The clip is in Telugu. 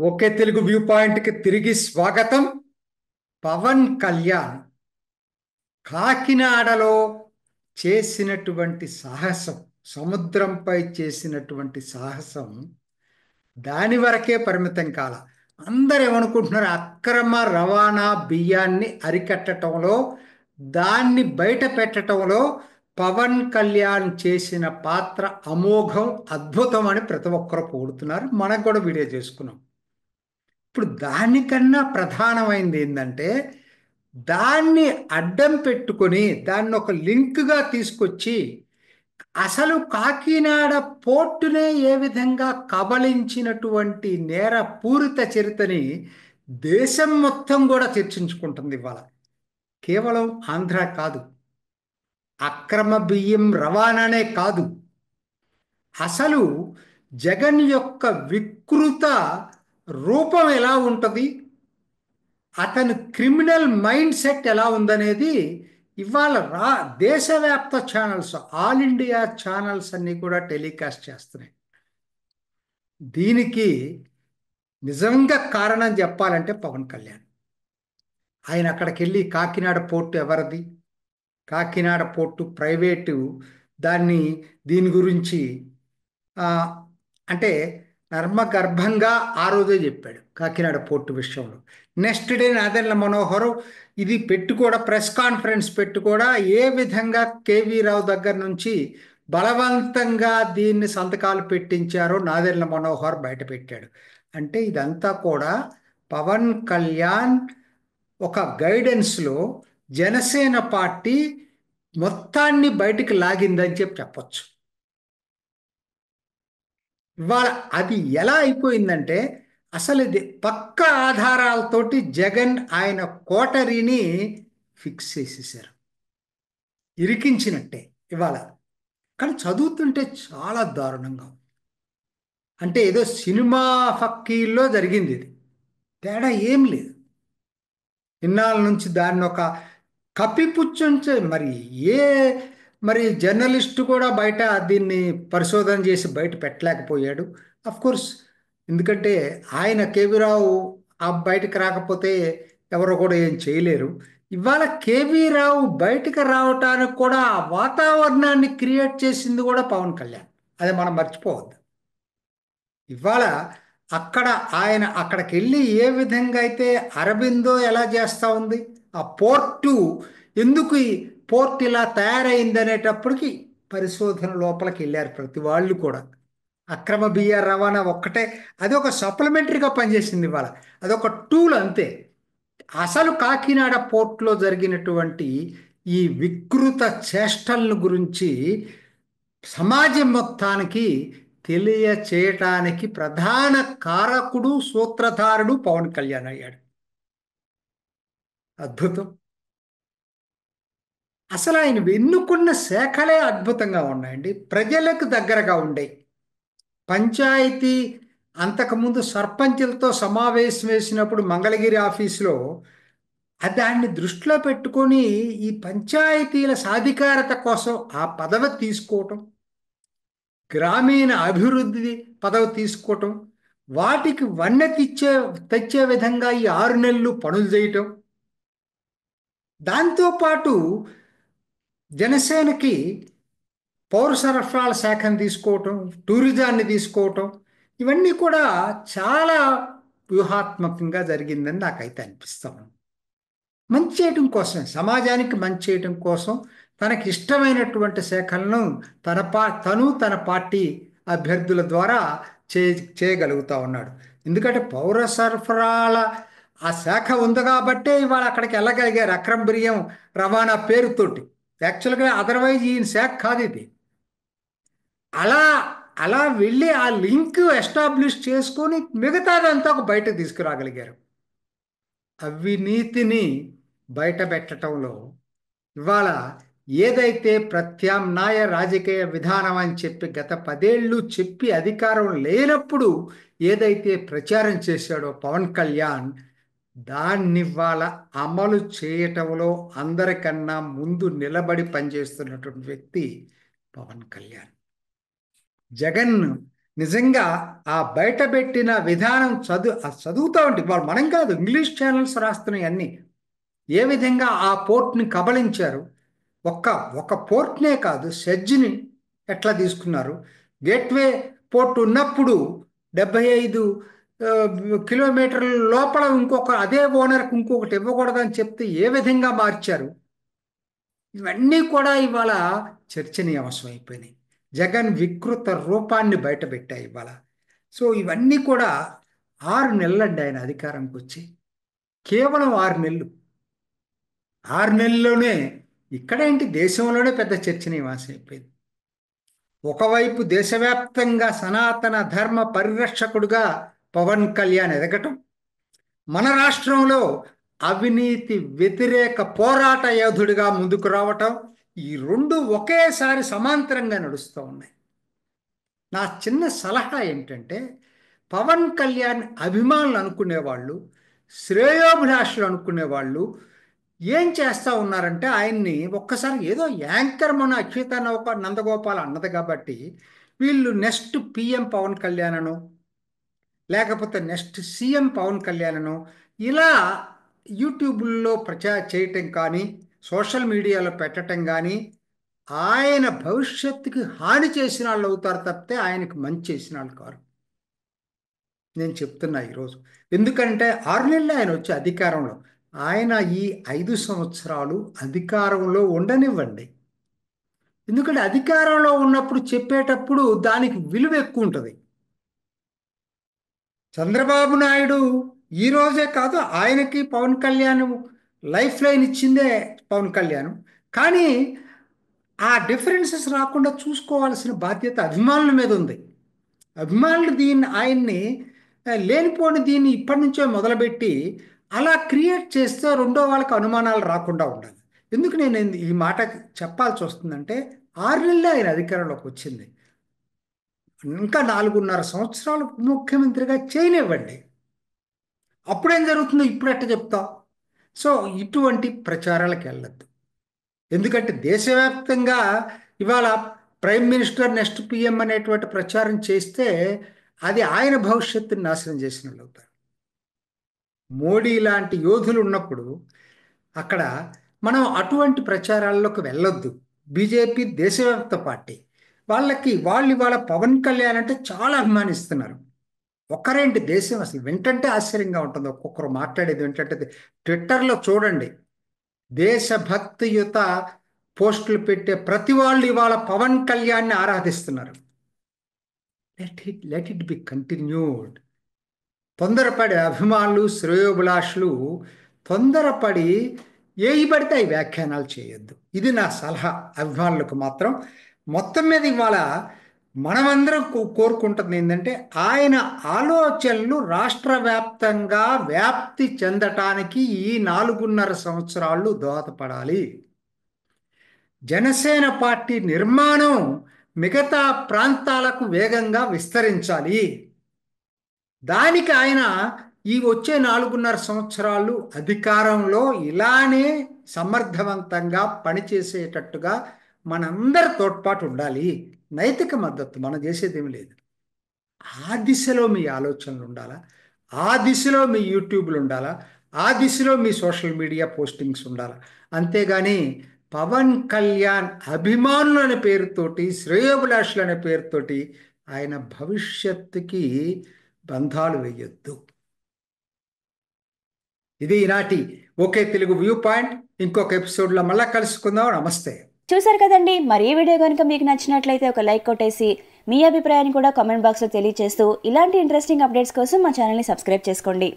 ఒకే తెలుగు వ్యూ పాయింట్కి తిరిగి స్వాగతం. పవన్ కళ్యాణ్ కాకినాడలో చేసినటువంటి సాహసం, సముద్రంపై చేసినటువంటి సాహసం దాని వరకే పరిమితం కాల. అందరు ఏమనుకుంటున్నారు? అక్రమ రవాణా బియ్యాన్ని అరికట్టడంలో, దాన్ని బయట పెట్టడంలో పవన్ కళ్యాణ్ చేసిన పాత్ర అమోఘం, అద్భుతం అని ప్రతి ఒక్కరు పొగుడుతున్నారు. మనకు కూడా వీడియో చేసుకున్నాం. ఇప్పుడు దానికన్నా ప్రధానమైనది ఏంటంటే, దాన్ని అడ్డం పెట్టుకొని దాన్ని ఒక లింక్గా తీసుకొచ్చి అసలు కాకినాడ పోర్టునే ఏ విధంగా కబళించినటువంటి నేర పూరిత చరిత్రని దేశం మొత్తం కూడా చర్చించుకుంటుంది ఇవాళ. కేవలం ఆంధ్ర కాదు, అక్రమ బియ్యం రవాణానే కాదు, అసలు జగన్ యొక్క వికృత రూపం ఎలా ఉంటుంది, అతని క్రిమినల్ మైండ్ సెట్ ఎలా ఉందనేది ఇవాళ దేశవ్యాప్త ఛానల్స్, ఆల్ ఇండియా ఛానల్స్ అన్నీ కూడా టెలికాస్ట్ చేస్తున్నాయి. దీనికి నిజంగా కారణం చెప్పాలంటే పవన్ కళ్యాణ్. ఆయన అక్కడికి వెళ్ళి కాకినాడ పోర్టు ఎవరిది, కాకినాడ పోర్టు ప్రైవేటు, దీని గురించి ఆ, అంటే నర్మగర్భంగా ఆ రోజే చెప్పాడు కాకినాడ పోర్టు విషయంలో. నెక్స్ట్ డే నాదెండ్ల మనోహర్ ఇది పెట్టి కూడా ప్రెస్ కాన్ఫరెన్స్ పెట్టి కూడా ఏ విధంగా కేవీ రావు దగ్గర నుంచి బలవంతంగా దీన్ని సంతకాలు పెట్టించారో నాదెండ్ల మనోహర్ బయట పెట్టాడు. అంటే ఇదంతా కూడా పవన్ కళ్యాణ్ ఒక గైడెన్స్లో జనసేన పార్టీ మొత్తాన్ని బయటికి లాగిందని చెప్పొచ్చు. ఇవాళ అది ఎలా అయిపోయిందంటే, అసలు ఇది పక్క ఆధారాలతోటి జగన్ ఆయన కోటరీని ఫిక్స్ చేసేసారు, ఇరికించినట్టే ఇవాళ. కానీ చదువుతుంటే చాలా దారుణంగా ఉంది. అంటే ఏదో సినిమా ఫక్కీల్లో జరిగింది ఇది, తేడా ఏం లేదు. ఇన్నాళ్ళ నుంచి దాన్ని ఒక కప్పిపుచ్చుంచే ఏ మరి జర్నలిస్టు కూడా బయట దీన్ని పరిశోధన చేసి బయట పెట్టలేకపోయాడు. కోర్స్, ఎందుకంటే ఆయన కేవీరావు ఆ బయటకు రాకపోతే ఎవరో కూడా ఏం చేయలేరు. ఇవాళ కేవీ రావు బయటకు రావటానికి కూడా ఆ వాతావరణాన్ని క్రియేట్ చేసింది కూడా పవన్ కళ్యాణ్. అది మనం మర్చిపోవద్దు. ఇవాళ ఆయన అక్కడికి వెళ్ళి ఏ విధంగా అయితే అరబిందో ఎలా చేస్తూ ఉంది, ఆ పోర్టు ఎందుకు ఈ పోర్ట్ ఇలా తయారైంది అనేటప్పటికి పరిశోధన లోపలికి వెళ్ళారు ప్రతి వాళ్ళు కూడా. అక్రమ బియ్య రవాణా ఒక్కటే, అది ఒక సప్లిమెంటరీగా పనిచేసింది ఇవాళ, అదొక టూల్ అంతే. అసలు కాకినాడ పోర్ట్లో జరిగినటువంటి ఈ వికృత చేష్టలను గురించి సమాజం మొత్తానికి తెలియచేయటానికి ప్రధాన కారకుడు, సూత్రధారుడు పవన్ కళ్యాణ్ అయ్యాడు. అద్భుతం. అసలు ఆయన ఎన్నుకున్న శాఖలే అద్భుతంగా ఉన్నాయండి, ప్రజలకు దగ్గరగా ఉండేవి. పంచాయతీ అంతకుముందు సర్పంచులతో సమావేశం వేసినప్పుడు మంగళగిరి ఆఫీసులో దాన్ని దృష్టిలో పెట్టుకొని ఈ పంచాయతీల సాధికారత కోసం ఆ పదవి తీసుకోవటం, గ్రామీణ అభివృద్ధి పదవి తీసుకోవటం, వాటికి వన్నె తెచ్చే విధంగా ఈ 6 నెలలు పనులు చేయటం, దాంతోపాటు జనసేనకి పౌర సరఫరాల శాఖను తీసుకోవటం, టూరిజాన్ని తీసుకోవటం, ఇవన్నీ కూడా చాలా వ్యూహాత్మకంగా జరిగిందని నాకైతే అనిపిస్తాను. మంచి చేయటం కోసం, సమాజానికి మంచి చేయటం కోసం తనకి ఇష్టమైనటువంటి శాఖలను తన పార్టీ అభ్యర్థుల ద్వారా చేయగలుగుతా ఉన్నాడు. ఎందుకంటే పౌర సరఫరాల ఆ శాఖ ఉంది కాబట్టే ఇవాళ అక్కడికి వెళ్ళగలిగారు, అక్రమ బియ్యం రవాణా పేరుతోటి. యాక్చువల్గా అదర్వైజ్ ఈయన శాఖ కాదు ఇది. అలా అలా వెళ్ళి ఆ లింక్ ఎస్టాబ్లిష్ చేసుకొని మిగతాదంతా ఒక బయటకు తీసుకురాగలిగారు. అవినీతిని బయట పెట్టడంలో ఇవాళ ఏదైతే ప్రత్యామ్నాయ రాజకీయ విధానం అని చెప్పి గత 10 ఏళ్ళు చెప్పి అధికారం లేనప్పుడు ఏదైతే ప్రచారం చేశాడో పవన్ కళ్యాణ్, దాన్ని ఇవాళ అమలు చేయటంలో అందరికన్నా ముందు నిలబడి పనిచేస్తున్నటువంటి వ్యక్తి పవన్ కళ్యాణ్. జగన్ నిజంగా ఆ బయటపెట్టిన విధానం చదువుతూ ఉంటే వాళ్ళు మనం కాదు, ఇంగ్లీష్ ఛానల్స్ రాస్తున్నాయి అన్నీ. ఏ విధంగా ఆ పోర్ట్ని కబళించారు, ఒక్క ఒక పోర్ట్నే కాదు, సెడ్జ్ని ఎట్లా తీసుకున్నారు. గేట్వే పోర్ట్ ఉన్నప్పుడు 75 కిలోమీటర్ల లోపల ఇంకొక అదే ఓనర్కి ఇంకొకటి ఇవ్వకూడదని చెప్తే ఏ విధంగా మార్చారు. ఇవన్నీ కూడా ఇవాళ చర్చనీయాంశం అయిపోయినాయి. జగన్ వికృత రూపాన్ని బయటపెట్టాయి ఇవాళ. సో ఇవన్నీ కూడా 6 నెలలండి ఆయన అధికారంకి వచ్చి, కేవలం 6 నెలలు. 6 నెలల్లోనే ఇక్కడేంటి, దేశంలోనే పెద్ద చర్చనీయాంశం అయిపోయింది. ఒకవైపు దేశవ్యాప్తంగా సనాతన ధర్మ పరిరక్షకుడుగా పవన్ కళ్యాణ్ ఎదగటం, మన రాష్ట్రంలో అవినీతి వ్యతిరేక పోరాట యోధుడిగా ముందుకు రావటం, ఈ రెండు ఒకేసారి సమాంతరంగా నడుస్తూ ఉన్నాయి. నా చిన్న సలహా ఏంటంటే, పవన్ కళ్యాణ్ అభిమానులు అనుకునేవాళ్ళు, శ్రేయోభిలాషులు అనుకునేవాళ్ళు ఏం చేస్తూ ఉన్నారంటే, ఆయన్ని ఒక్కసారి ఏదో యాంకర్ మన అచ్యుత నందగోపాల్ అన్నది కాబట్టి వీళ్ళు నెక్స్ట్ పిఎం పవన్ కళ్యాణ్ అను, లేకపోతే నెక్స్ట్ సీఎం పవన్ కళ్యాణ్ను ఇలా యూట్యూబ్లో చేయటం కానీ, సోషల్ మీడియాలో పెట్టడం కానీ ఆయన భవిష్యత్తుకి హాని చేసిన వాళ్ళు అవుతారు తప్పితే ఆయనకు మంచి చేసిన వాళ్ళు కారు. నేను చెప్తున్నా ఈరోజు. ఎందుకంటే 6 నెలలు ఆయన వచ్చి అధికారంలో, ఆయన ఈ 5 సంవత్సరాలు అధికారంలో ఉండనివ్వండి. ఎందుకంటే అధికారంలో ఉన్నప్పుడు చెప్పేటప్పుడు దానికి విలువ ఎక్కువ ఉంటుంది. చంద్రబాబు నాయుడు ఈ రోజే కాదు, ఆయనకి పవన్ కళ్యాణ్ లైఫ్ లైన్ ఇచ్చిందే పవన్ కళ్యాణ్. కానీ ఆ డిఫరెన్సెస్ రాకుండా చూసుకోవాల్సిన బాధ్యత అభిమానుల మీద ఉంది. అభిమానులు ఆయన్ని లేనిపోని దీన్ని ఇప్పటి నుంచే మొదలుపెట్టి అలా క్రియేట్ చేస్తే రెండో వాళ్ళకి అనుమానాలు రాకుండా ఉండాలి. ఎందుకు నేను ఈ మాట చెప్పాల్సి వస్తుందంటే, 6 నెలలే ఆయన అధికారంలోకి వచ్చింది. ఇంకా 4.5 సంవత్సరాలు ముఖ్యమంత్రిగా చేయనివ్వండి. అప్పుడేం జరుగుతుందో ఇప్పుడు ఎట్ట చెప్తాం. సో ఇటువంటి ప్రచారాలకు వెళ్ళద్దు. ఎందుకంటే దేశవ్యాప్తంగా ఇవాళ ప్రైమ్ మినిస్టర్ నెక్స్ట్ పిఎం అనేటువంటి ప్రచారం చేస్తే అది ఆయన భవిష్యత్తుని నాశనం చేసిన వాళ్ళు అవుతారు. మోడీ లాంటి యోధులు ఉన్నప్పుడు అక్కడ మనం అటువంటి ప్రచారాల్లోకి వెళ్ళొద్దు. బీజేపీ దేశవ్యాప్త పార్టీ, వాళ్ళు ఇవాళ పవన్ కళ్యాణ్ అంటే చాలా అభిమానిస్తున్నారు. ఒక్కరేంటి, దేశం అసలు వింటంటే ఆశ్చర్యంగా ఉంటుంది. ఒక్కొక్కరు మాట్లాడేది వింటంటే ట్విట్టర్లో చూడండి, దేశభక్తియుత పోస్టులు పెట్టే ప్రతి వాళ్ళు ఇవాళ పవన్ కళ్యాణ్ని ఆరాధిస్తున్నారు. Let it be continued. తొందరపడి అభిమానులు, శ్రేయోభిలాషులు తొందరపడి ఏవి పడితే ఈ వ్యాఖ్యానాలు చేయొద్దు. ఇది నా సలహా అభిమానులకు మాత్రం. మొత్తం మీద ఇవాళ మనమందరం కోరుకుంటుంది ఏంటంటే, ఆయన ఆలోచనలు రాష్ట్ర వ్యాప్తంగా వ్యాప్తి చెందటానికి ఈ 4.5 సంవత్సరాలు దోహదపడాలి. జనసేన పార్టీ నిర్మాణం మిగతా ప్రాంతాలకు వేగంగా విస్తరించాలి. దానికి ఆయన ఈ వచ్చే 4.5 సంవత్సరాలు అధికారంలో ఇలానే సమర్థవంతంగా పనిచేసేటట్టుగా మనందరి తోడ్పాటు ఉండాలి. నైతిక మద్దతు మనం చేసేది ఏమి లేదు. ఆ దిశలో మీ ఆలోచనలు ఉండాలా, ఆ దిశలో మీ యూట్యూబ్లు ఉండాలా, ఆ దిశలో మీ సోషల్ మీడియా పోస్టింగ్స్ ఉండాలా. అంతేగాని పవన్ కళ్యాణ్ అభిమానులు అనే పేరుతోటి, శ్రేయోభిలాషులు అనే పేరుతోటి ఆయన భవిష్యత్తుకి బంధాలు వేయొద్దు. ఇది ఈనాటి ఓకే తెలుగు వ్యూ పాయింట్. ఇంకొక ఎపిసోడ్లో మళ్ళీ కలుసుకుందాం. నమస్తే. చూసారు కదండి, మరి ఈ వీడియో కనుక మీకు నచ్చినట్లయితే ఒక లైక్ కొట్టేసి మీ అభిప్రాయాన్ని కూడా కామెంట్ బాక్స్లో తెలియజేస్తూ ఇలాంటి ఇంట్రెస్టింగ్ అప్డేట్స్ కోసం మా ఛానల్ని సబ్స్క్రైబ్ చేసుకోండి.